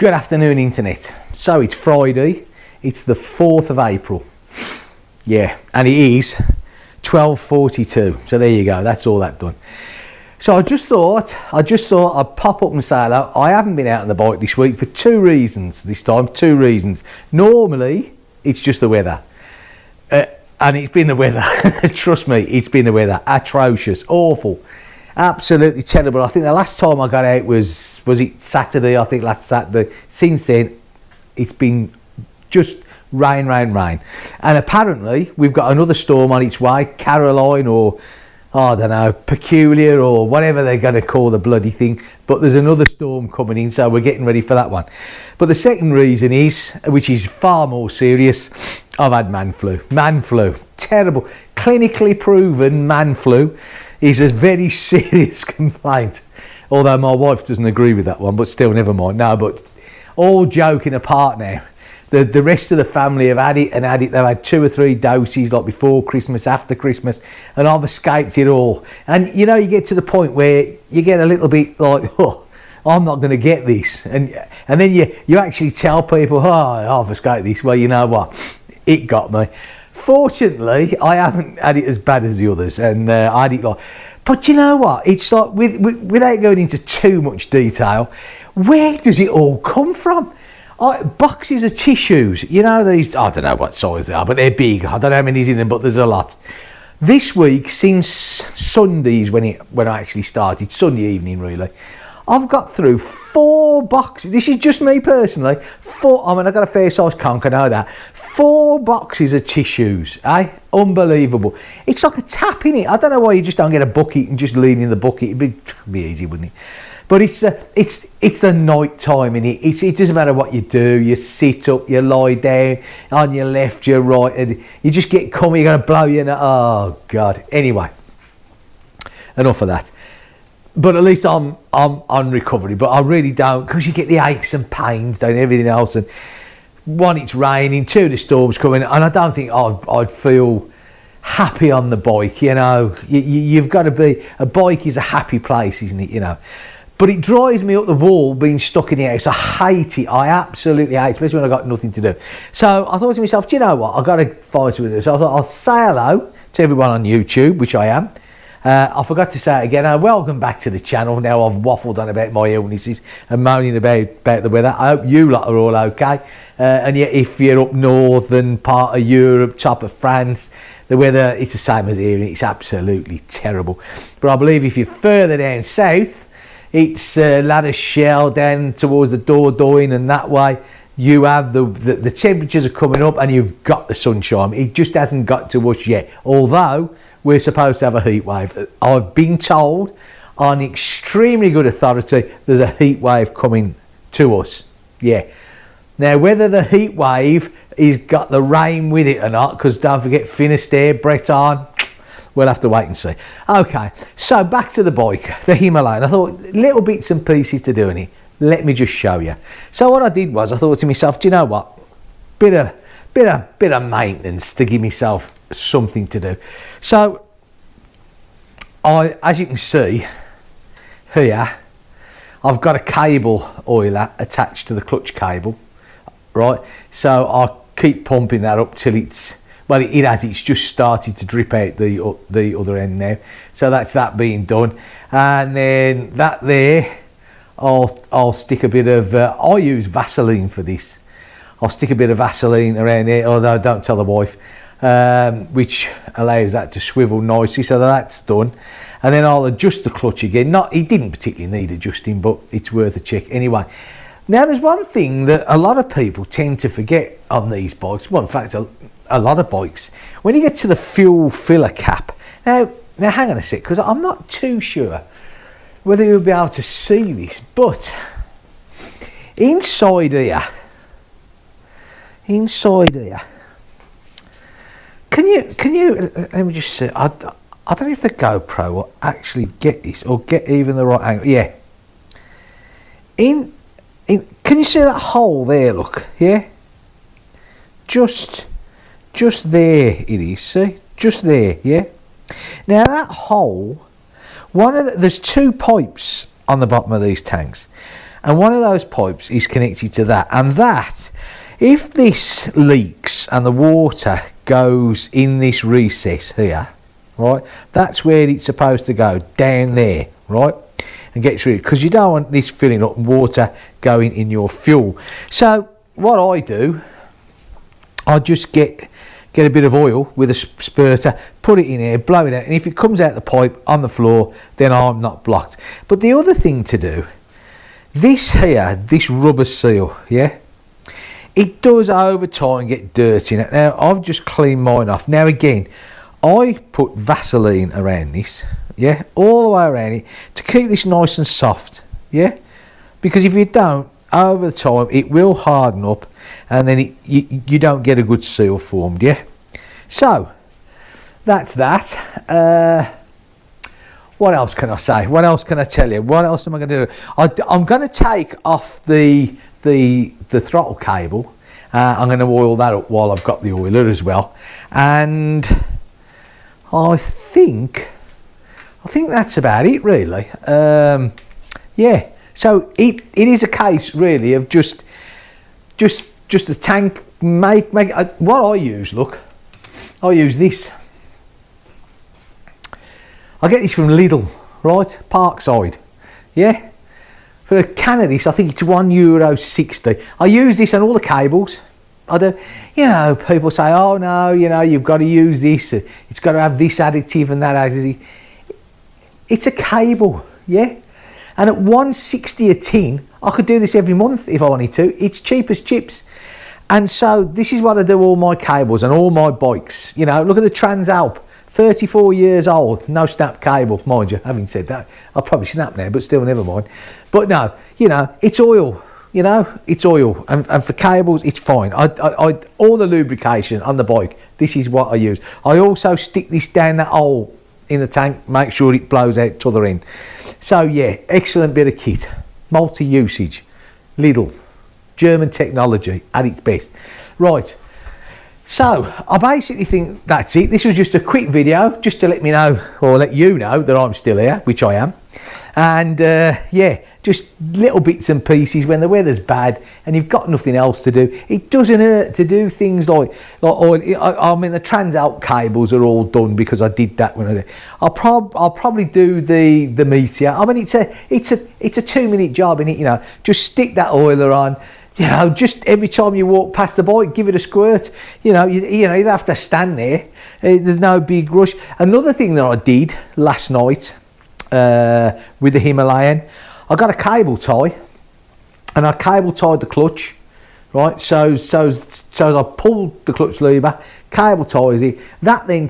Good afternoon, internet. So it's Friday, it's the 4th of April. Yeah, and it is 12:42. So there you go, that's all that done. So I just thought I'd pop up and say hello. I haven't been out on the bike this week for two reasons this time, two reasons. Normally, it's just the weather. And it's been the weather. Trust me, it's been the weather. Atrocious, awful, absolutely terrible. I think the last time I got out was it Saturday? I think last Saturday. Since then, it's been just rain. And apparently, we've got another storm on its way, Caroline, or I don't know, Peculiar, or whatever they're going to call the bloody thing. But there's another storm coming in, so we're getting ready for that one. But the second reason is, which is far more serious, I've had man flu. Man flu, terrible. Clinically proven man flu is a very serious complaint. Although my wife doesn't agree with that one, but still, never mind. No, but all joking apart now. The rest of the family have had it. They've had 2 or 3 doses, like before Christmas, after Christmas, and I've escaped it all. And you know, you get to the point where you get a little bit like, oh, I'm not going to get this, and then you actually tell people, oh, I've escaped this. Well, you know what, it got me. Fortunately, I haven't had it as bad as the others, and I had it like. But you know what? It's like, without going into too much detail, where does it all come from? Boxes of tissues, you know, these, I don't know what size they are, but they're big. I don't know how many's in them, but there's a lot. This week, since Sundays, when I actually started, Sunday evening really, I've got through 4 boxes. This is just me personally. 4, I mean, I've got a fair size conch, I know that. 4 boxes of tissues, eh? Unbelievable. It's like a tap in it. I don't know why you just don't get a bucket and just lean in the bucket. It'd be easy, wouldn't it? But it's the night time in it. It doesn't matter what you do. You sit up, you lie down, on your left, your right, and you just get coming. You're going to blow your nose. Oh God. Anyway, enough of that. But at least I'm on recovery. But I really don't, because you get the aches and pains and everything else. And 1, it's raining. 2, the storm's coming, and I don't think I'd feel happy on the bike. You know, you've got to be. A bike is a happy place, isn't it? You know. But it drives me up the wall being stuck in the house. I hate it. I absolutely hate it, especially when I've got nothing to do. So I thought to myself, do you know what? I've got to find something to do. So I thought I'll say hello to everyone on YouTube, which I am. I forgot to say it again. Welcome back to the channel. Now I've waffled on about my illnesses and moaning about the weather. I hope you lot are all okay. And yet, if you're up northern part of Europe, top of France, the weather, it's the same as here. It's absolutely terrible. But I believe if you're further down south, it's La Rochelle down towards the Dordogne, and that way you have the temperatures are coming up and you've got the sunshine. It just hasn't got to us yet, although we're supposed to have a heat wave. I've been told on extremely good authority there's a heat wave coming to us. Yeah. Now, whether the heat wave is got the rain with it or not, because don't forget Finisterre, Breton, we'll have to wait and see. Okay, so back to the bike, the Himalayan. I thought, little bits and pieces to do in it. Let me just show you. So what I did was, I thought to myself, do you know what? Bit of maintenance to give myself something to do. So, as you can see here, I've got a cable oiler attached to the clutch cable, right? So I keep pumping that up till it's, well, it has. It's just started to drip out the other end now. So that's that being done. And then that there, I'll stick a bit of, I use Vaseline for this. I'll stick a bit of Vaseline around there, although don't tell the wife, which allows that to swivel nicely. So that's done. And then I'll adjust the clutch again. It didn't particularly need adjusting, but it's worth a check anyway. Now, there's one thing that a lot of people tend to forget on these bikes. Well, in fact, a lot of bikes, when you get to the fuel filler cap. Now hang on a sec, because I'm not too sure whether you'll be able to see this, but inside here, can you let me just see. I don't know if the GoPro will actually get this or get even the right angle. Yeah. Can you see that hole there? Look, yeah. Just there it is. See, just there. Yeah. Now that hole, there's 2 pipes on the bottom of these tanks, and one of those pipes is connected to that, and that, if this leaks and the water goes in this recess here, right, that's where it's supposed to go, down there, right, and get through, because you don't want this filling up and water going in your fuel. So what I do, I just get a bit of oil with a spurter, put it in here, blow it out, and if it comes out the pipe on the floor, then I'm not blocked. But the other thing to do, this here, this rubber seal, yeah, it does over time get dirt in it. Now I've just cleaned mine off. Now again, I put Vaseline around this, yeah, all the way around it to keep this nice and soft, yeah, because if you don't, over the time it will harden up, and then you don't get a good seal formed, yeah. So that's that. What else can I say? What else can I tell you? What else am I going to do? I'm going to take off the throttle cable. I'm going to oil that up while I've got the oiler as well, and I think that's about it, really. Yeah. So it is a case really of just the tank. Make what I use. Look, I use this. I get this from Lidl, right? Parkside. Yeah. For a can of this, I think it's €1.60. I use this on all the cables. I do. You know, people say, oh no, you know, you've got to use this. It's got to have this additive and that additive. It's a cable, yeah. And at $1.60 a tin, I could do this every month if I wanted to. It's cheap as chips. And so this is what I do all my cables and all my bikes. You know, look at the Transalp, 34 years old, no snap cable, mind you. Having said that, I'll probably snap now, but still, never mind. But no, you know, it's oil. You know, it's oil, and for cables, it's fine. All the lubrication on the bike, this is what I use. I also stick this down that hole in the tank, make sure it blows out to the other end. So yeah, excellent bit of kit, multi-usage, Lidl, German technology at its best. Right, so I basically think that's it. This was just a quick video, just to let me know, or let you know that I'm still here, which I am. And yeah, just little bits and pieces when the weather's bad and you've got nothing else to do. It doesn't hurt to do things like I mean, the Transalp cables are all done because I did that when I did. I'll probably do the meteor. I mean, it's a 2-minute job, innit? You know, just stick that oiler on. You know, just every time you walk past the bike, give it a squirt. You know, you don't have to stand there. There's no big rush. Another thing that I did last night with the Himalayan, I got a cable tie, and I cable tied the clutch, right? So I pulled the clutch lever, cable ties it. That then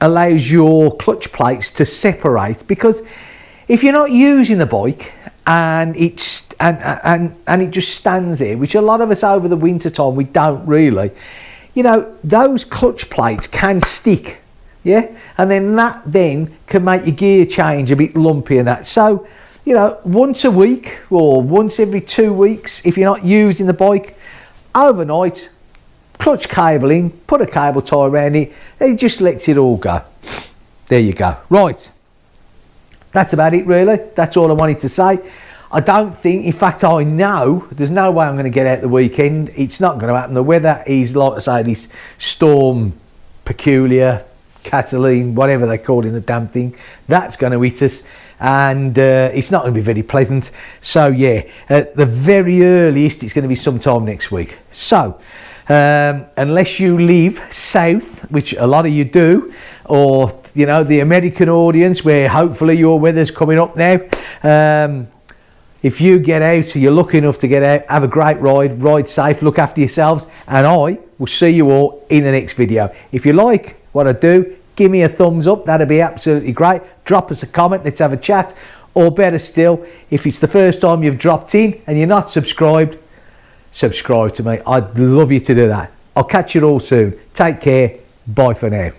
allows your clutch plates to separate, because if you're not using the bike and it just stands there, which a lot of us over the winter time we don't really, you know, those clutch plates can stick, yeah, and then that can make your gear change a bit lumpy and that. So, you know, once a week or once every 2 weeks, if you're not using the bike, overnight, clutch cabling, put a cable tie around it, and it just lets it all go. There you go. Right, that's about it really. That's all I wanted to say. I don't think, in fact I know, there's no way I'm going to get out the weekend. It's not going to happen. The weather is, like I say, this storm peculiar, Cataline, whatever they call it in the damn thing, that's going to hit us. And it's not going to be very pleasant. So yeah, at the very earliest it's going to be sometime next week. So unless you live south, which a lot of you do, or you know, the American audience where hopefully your weather's coming up now, if you get out, or you're lucky enough to get out, have a great ride safe, look after yourselves, and I will see you all in the next video. If you like what I do, give me a thumbs up, that'd be absolutely great. Drop us a comment, let's have a chat. Or better still, if it's the first time you've dropped in and you're not subscribed, subscribe to me. I'd love you to do that. I'll catch you all soon. Take care. Bye for now.